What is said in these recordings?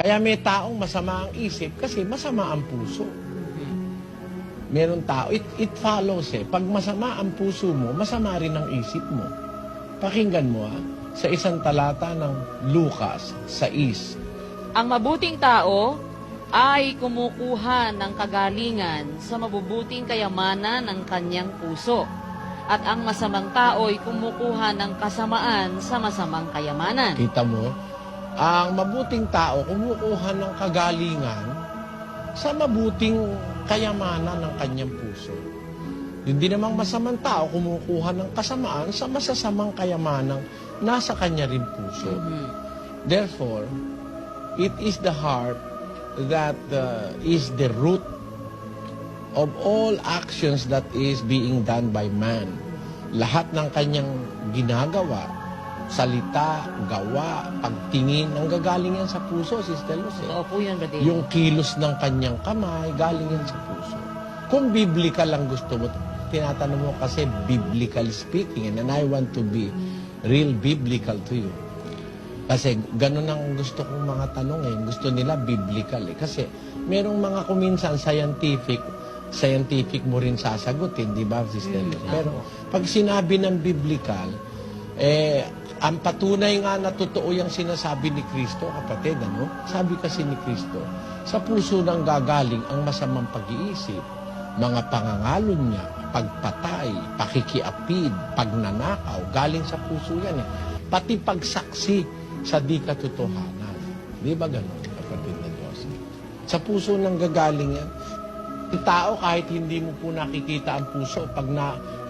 Kaya may taong masama ang isip kasi masama ang puso. Meron tao, it follows eh. Pag masama ang puso mo, masama rin ang isip mo. Pakinggan mo sa isang talata ng Lucas 6. Ang mabuting tao ay kumukuha ng kagalingan sa mabubuting kayamanan ng kanyang puso. At ang masamang tao ay kumukuha ng kasamaan sa masamang kayamanan. Kita mo? Ang mabuting tao kumukuha ng kagalingan sa mabuting kayamanan ng kanyang puso. Hindi namang masamang tao kumukuha ng kasamaan sa masasamang kayamanang nasa kanya rin puso. Therefore, it is the heart that is the root of all actions that is being done by man. Lahat ng kanyang ginagawa, salita, gawa, pagtingin, ang gagaling yan sa puso, Sister Lucy. Totoo po yun, Brother. Yung kilos ng kanyang kamay, galing yan sa puso. Kung biblical ang gusto mo, tinatanong mo kasi biblical speaking, and I want to be real biblical to you. Kasi ganun ang gusto kong mga tanong eh. Gusto nila biblical eh. Kasi merong mga kuminsan scientific mo rin sasagutin, di ba, Sister? Pero pag sinabi ng biblical, ang patunay nga na totoo yung sinasabi ni Kristo, kapatid, ano? Sabi kasi ni Kristo, sa puso nang gagaling ang masamang pag-iisip, mga pangangalon niya, pagpatay, pakikiapid, pagnanakaw, galing sa puso yan eh. Pati pagsaksi sa di katotohanan. Di ba ganun, kapatid na Diyos? Sa puso nang gagaling yan. Yung tao, kahit hindi mo po nakikita ang puso, pag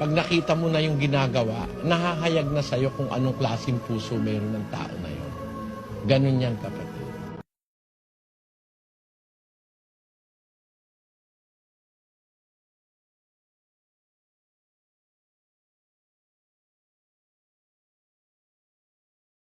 nakita mo na yung ginagawa, nahahayag na sa'yo kung anong klaseng puso meron ng tao na yun. Ganun yan, kapatid.